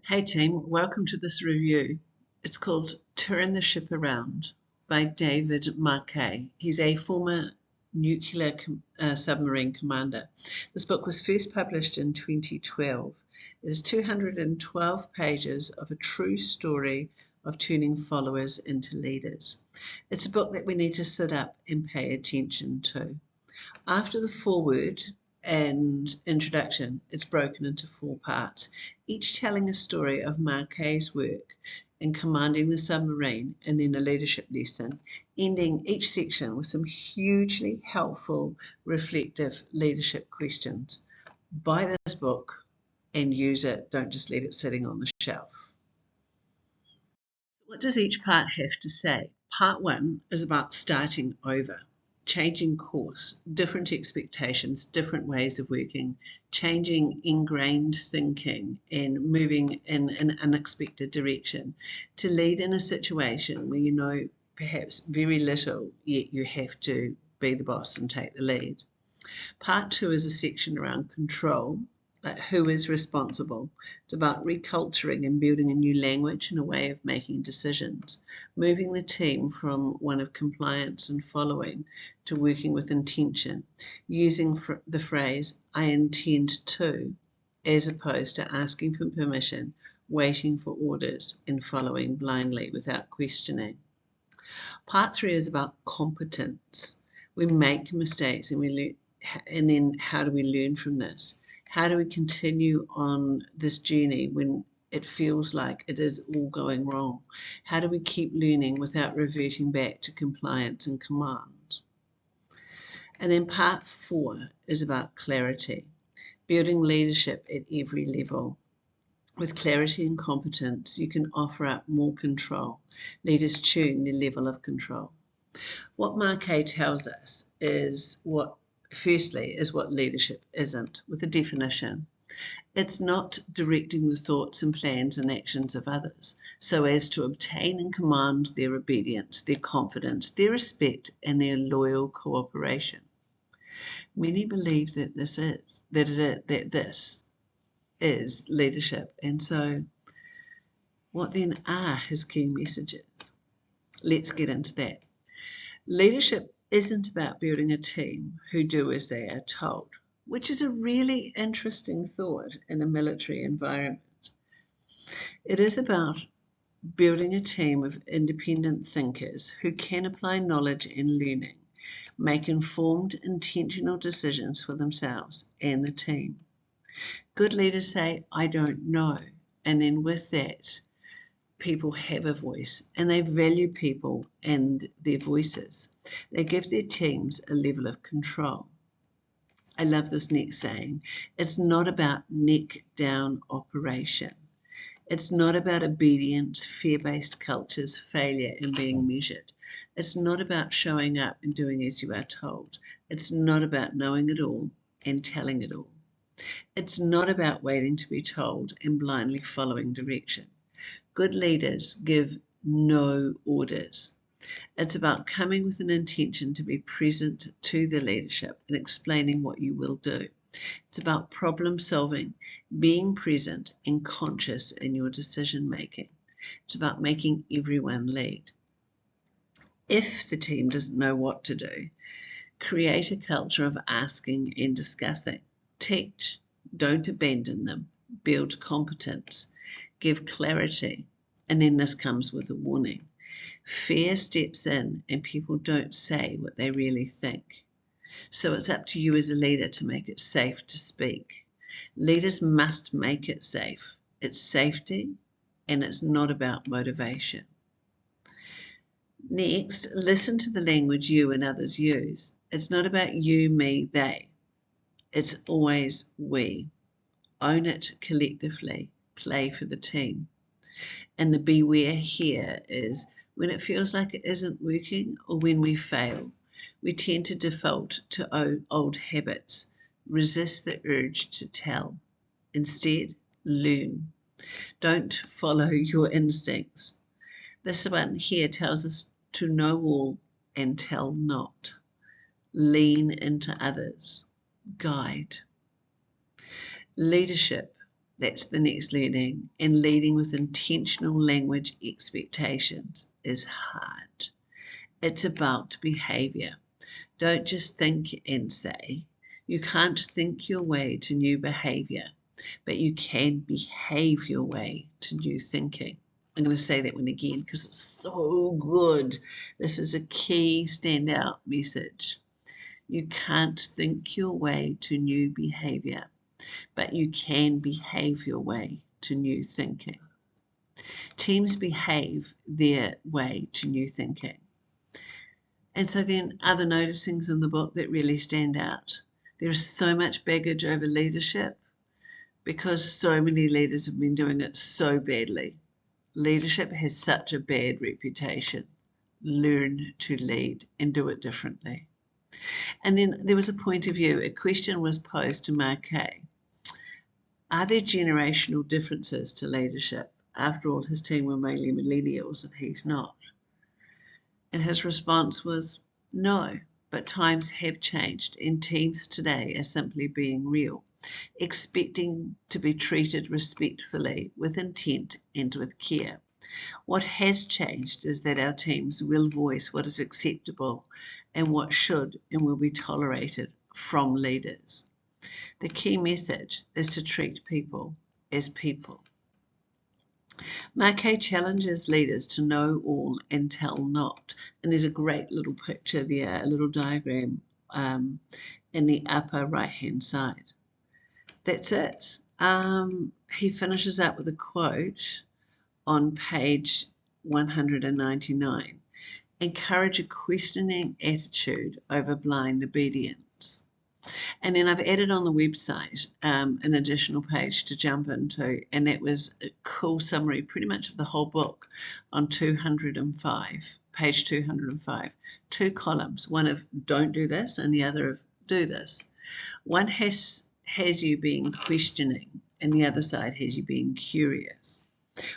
Hey team, welcome to this review. It's called Turn the Ship Around by David Marquet. He's a former nuclear submarine commander. This book was first published in 2012. It is 212 pages of a true story of turning followers into leaders. It's a book that we need to sit up and pay attention to. After the foreword and introduction, it's broken into 4 parts, each telling a story of Marquet's work in commanding the submarine and then a leadership lesson, ending each section with some hugely helpful, reflective leadership questions. Buy this book and use it, don't just let it sitting on the shelf. What does each part have to say? Part 1 is about starting over. Changing course, different expectations, different ways of working, changing ingrained thinking and moving in an unexpected direction to lead in a situation where you know perhaps very little, yet you have to be the boss and take the lead. Part 2 is a section around control, like who is responsible. It's about reculturing and building a new language and a way of making decisions, moving the team from one of compliance and following to working with intention, using the phrase, I intend to, as opposed to asking for permission, waiting for orders, and following blindly without questioning. Part 3 is about competence. We make mistakes and we learn, and then how do we learn from this? How do we continue on this journey when it feels like it is all going wrong? How do we keep learning without reverting back to compliance and command? And then part 4 is about clarity, building leadership at every level. With clarity and competence, you can offer up more control. Leaders tune their level of control. What Marquet tells us is what leadership isn't, with a definition. It's not directing the thoughts and plans and actions of others so as to obtain and command their obedience, their confidence, their respect, and their loyal cooperation. Many believe that this is leadership, and so what then are his key messages? Let's get into that. Leadership isn't about building a team who do as they are told, which is a really interesting thought in a military environment. It is about building a team of independent thinkers who can apply knowledge and learning, make informed, intentional decisions for themselves and the team. Good leaders say, I don't know, and then with that, people have a voice and they value people and their voices. They give their teams a level of control. I love this next saying. It's not about neck down operation. It's not about obedience, fear-based cultures, failure and being measured. It's not about showing up and doing as you are told. It's not about knowing it all and telling it all. It's not about waiting to be told and blindly following direction. Good leaders give no orders. It's about coming with an intention to be present to the leadership and explaining what you will do. It's about problem solving, being present and conscious in your decision making. It's about making everyone lead. If the team doesn't know what to do, create a culture of asking and discussing. Teach, don't abandon them. Build competence. Give clarity, and then this comes with a warning. Fear steps in and people don't say what they really think. So it's up to you as a leader to make it safe to speak. Leaders must make it safe. It's safety and it's not about motivation. Next, listen to the language you and others use. It's not about you, me, they. It's always we. Own it collectively. Play for the team. And the beware here is when it feels like it isn't working or when we fail, we tend to default to old habits, resist the urge to tell. Instead, learn. Don't follow your instincts. This one here tells us to know all and tell not. Lean into others. Guide. Leadership That's the next leading. And leading with intentional language expectations is hard. It's about behavior. Don't just think and say. You can't think your way to new behavior, but you can behave your way to new thinking. I'm going to say that one again because it's so good. This is a key standout message. You can't think your way to new behavior, but you can behave your way to new thinking. Teams behave their way to new thinking. And so then other noticings in the book that really stand out. There is so much baggage over leadership because so many leaders have been doing it so badly. Leadership has such a bad reputation. Learn to lead and do it differently. And then there was a point of view. A question was posed to Marquet. Are there generational differences to leadership? After all, his team were mainly millennials and he's not. And his response was no, but times have changed and teams today are simply being real, expecting to be treated respectfully, with intent and with care. What has changed is that our teams will voice what is acceptable and what should and will be tolerated from leaders. The key message is to treat people as people. Marquet challenges leaders to know all and tell not. And there's a great little picture there, a little diagram in the upper right-hand side. That's it. He finishes up with a quote on page 199. Encourage a questioning attitude over blind obedience. And then I've added on the website an additional page to jump into, and that was a cool summary pretty much of the whole book on 205, page 205. Two columns, one of don't do this and the other of do this. One has you being questioning and the other side has you being curious.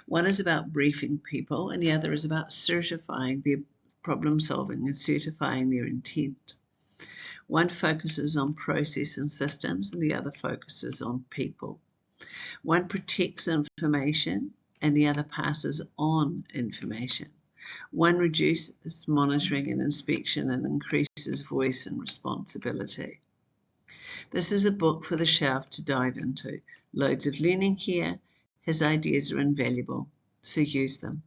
One is about briefing people and the other is about certifying their problem solving and certifying their intent. One focuses on process and systems and the other focuses on people. One protects information and the other passes on information. One reduces monitoring and inspection and increases voice and responsibility. This is a book for the shelf to dive into. Loads of learning here. His ideas are invaluable, so use them.